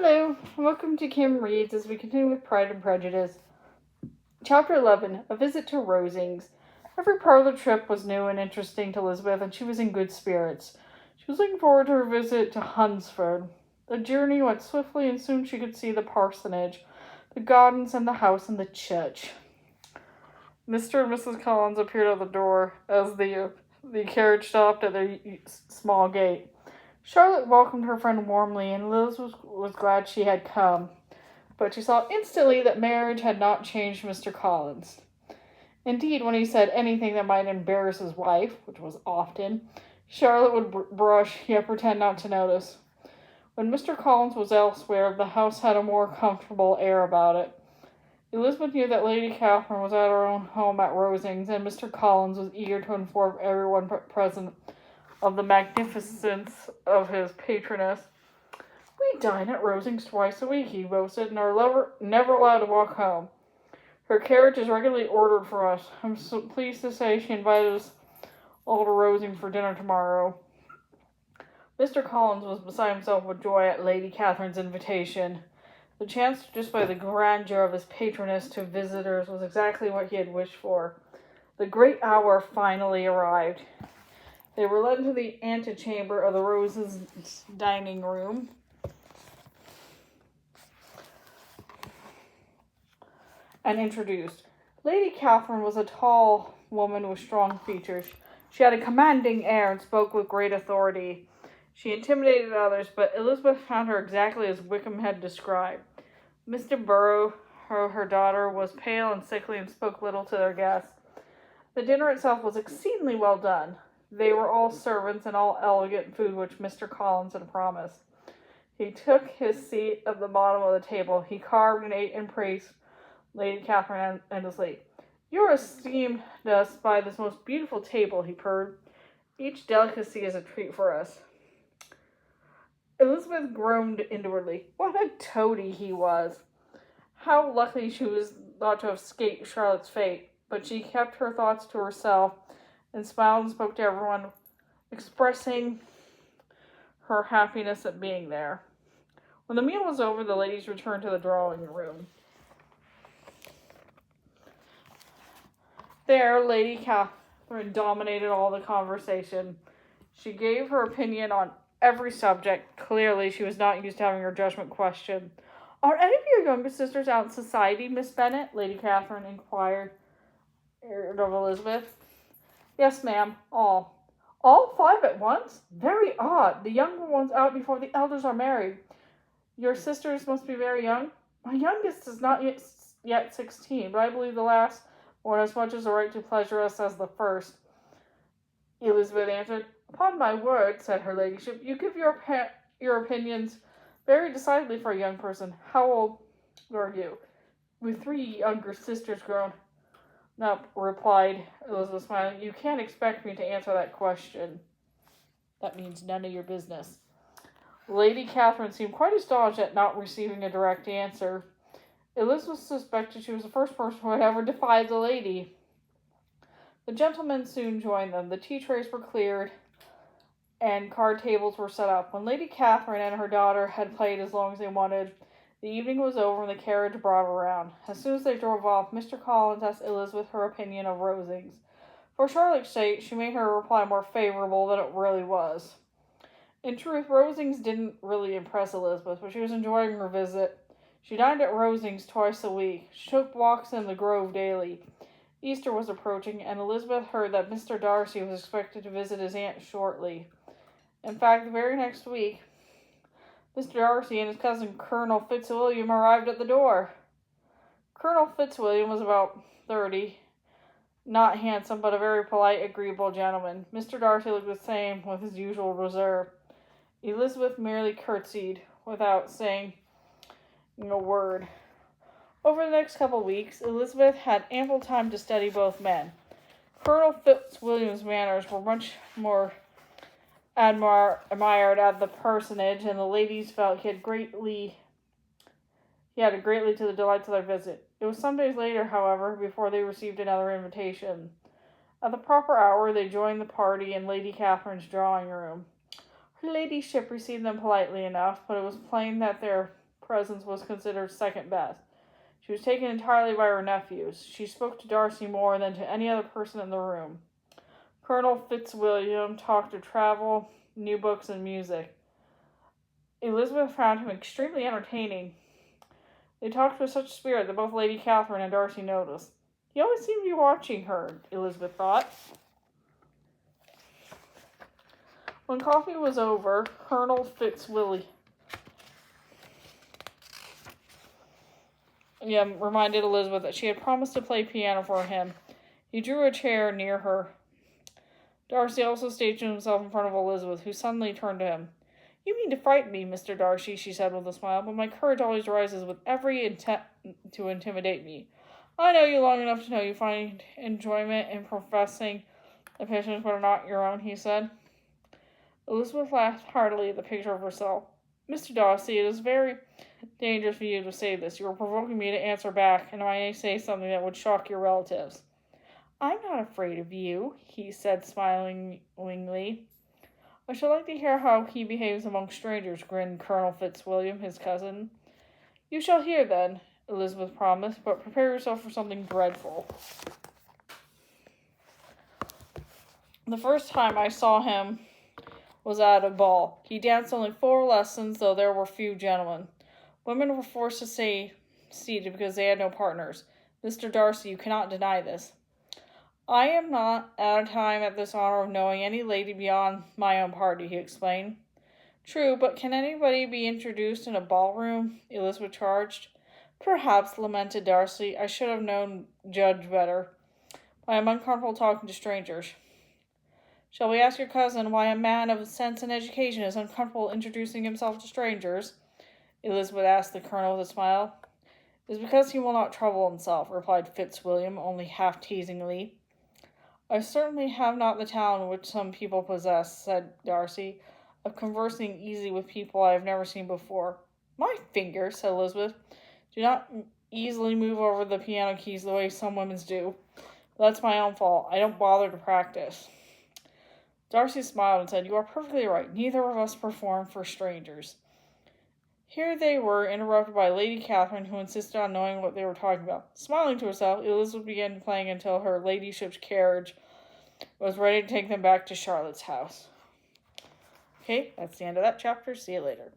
Hello, and welcome to Kim Reads as we continue with Pride and Prejudice. Chapter 11, A Visit to Rosings. Every part of the trip was new and interesting to Elizabeth, and she was in good spirits. She was looking forward to her visit to Hunsford. The journey went swiftly, and soon she could see the parsonage, the gardens, and the house and the church. Mr. and Mrs. Collins appeared at the door as the carriage stopped at their small gate. Charlotte welcomed her friend warmly, and Liz was glad she had come. But she saw instantly that marriage had not changed Mr. Collins. Indeed, when he said anything that might embarrass his wife, which was often, Charlotte would brush, yet pretend not to notice. When Mr. Collins was elsewhere, the house had a more comfortable air about it. Elizabeth knew that Lady Catherine was at her own home at Rosings, and Mr. Collins was eager to inform everyone present of the magnificence of his patroness. "We dine at Rosings twice a week," he boasted, "and are never allowed to walk home. Her carriage is regularly ordered for us. I'm so pleased to say she invited us all to Rosings for dinner tomorrow." Mr. Collins was beside himself with joy at Lady Catherine's invitation. The chance to display the grandeur of his patroness to visitors was exactly what he had wished for. The great hour finally arrived. They were led into the antechamber of the Roses' dining room. And introduced. Lady Catherine was a tall woman with strong features. She had a commanding air and spoke with great authority. She intimidated others, but Elizabeth found her exactly as Wickham had described. Mr. Burrow, her daughter, was pale and sickly and spoke little to their guests. The dinner itself was exceedingly well done. They were all servants and all elegant food which Mr. Collins had promised. He took his seat at the bottom of the table. He carved and ate and praised Lady Catherine endlessly. "You esteemed us by this most beautiful table," he purred. "Each delicacy is a treat for us." Elizabeth groaned inwardly. What a toady he was! How lucky she was not to have escaped Charlotte's fate. But she kept her thoughts to herself and smiled and spoke to everyone, expressing her happiness at being there. When the meal was over, the ladies returned to the drawing room. There, Lady Catherine dominated all the conversation. She gave her opinion on every subject. Clearly, she was not used to having her judgment questioned. "Are any of your younger sisters out in society, Miss Bennet?" Lady Catherine inquired of Elizabeth. "Yes, ma'am, all." "All 5 at once? Very odd. The younger ones out before the elders are married. Your sisters must be very young?" "My youngest is not yet 16, but I believe the last one as much as a right to pleasure us as the first," Elizabeth answered. "Upon my word," said her ladyship, "you give your opinions very decidedly for a young person. How old are you?" "With 3 younger sisters grown up," replied Elizabeth, smiling. "You can't expect me to answer that question." "That means none of your business." Lady Catherine seemed quite astonished at not receiving a direct answer. Elizabeth suspected she was the first person who had ever defied the lady. The gentlemen soon joined them. The tea trays were cleared, and card tables were set up. When Lady Catherine and her daughter had played as long as they wanted, the evening was over and the carriage brought around. As soon as they drove off, Mr. Collins asked Elizabeth her opinion of Rosings. For Charlotte's sake, she made her reply more favorable than it really was. In truth, Rosings didn't really impress Elizabeth, but she was enjoying her visit. She dined at Rosings twice a week. She took walks in the grove daily. Easter was approaching, and Elizabeth heard that Mr. Darcy was expected to visit his aunt shortly. In fact, the very next week, Mr. Darcy and his cousin Colonel Fitzwilliam arrived at the door. Colonel Fitzwilliam was about 30, not handsome, but a very polite, agreeable gentleman. Mr. Darcy looked the same with his usual reserve. Elizabeth merely curtsied without saying a word. Over the next couple of weeks, Elizabeth had ample time to study both men. Colonel Fitzwilliam's manners were much more admired at the parsonage, and the ladies felt he added greatly to the delights of their visit. It was some days later, however, before they received another invitation. At the proper hour, they joined the party in Lady Catherine's drawing room. Her ladyship received them politely enough, but it was plain that their presence was considered second best. She was taken entirely by her nephews. She spoke to Darcy more than to any other person in the room. Colonel Fitzwilliam talked of travel, new books, and music. Elizabeth found him extremely entertaining. They talked with such spirit that both Lady Catherine and Darcy noticed. He always seemed to be watching her, Elizabeth thought. When coffee was over, Colonel Fitzwilliam reminded Elizabeth that she had promised to play piano for him. He drew a chair near her. Darcy also stationed himself in front of Elizabeth, who suddenly turned to him. "You mean to frighten me, Mr. Darcy," she said with a smile, "but my courage always rises with every intent to intimidate me. I know you long enough to know you find enjoyment in professing opinions but are not your own," he said. Elizabeth laughed heartily at the picture of herself. "Mr. Darcy, it is very dangerous for you to say this. You are provoking me to answer back, and I may say something that would shock your relatives." "I'm not afraid of you," he said smilingly. "I should like to hear how he behaves among strangers," grinned Colonel Fitzwilliam, his cousin. "You shall hear, then," Elizabeth promised, "but prepare yourself for something dreadful. The first time I saw him was at a ball. He danced only 4 lessons, though there were few gentlemen. Women were forced to stay seated because they had no partners. Mr. Darcy, you cannot deny this." "I am not at a time at this honor of knowing any lady beyond my own party," he explained. "True, but can anybody be introduced in a ballroom?" Elizabeth charged. "Perhaps," lamented Darcy. "I should have known Judge better. I am uncomfortable talking to strangers." "Shall we ask your cousin why a man of sense and education is uncomfortable introducing himself to strangers?" Elizabeth asked the colonel with a smile. "It is because he will not trouble himself," replied Fitzwilliam, only half teasingly. "I certainly have not the talent which some people possess," said Darcy, "of conversing easily with people I have never seen before." "My fingers," said Elizabeth, "do not easily move over the piano keys the way some women's do. But that's my own fault. I don't bother to practice." Darcy smiled and said, "You are perfectly right. Neither of us perform for strangers." Here they were interrupted by Lady Catherine, who insisted on knowing what they were talking about. Smiling to herself, Elizabeth began playing until her ladyship's carriage was ready to take them back to Charlotte's house. Okay, that's the end of that chapter. See you later.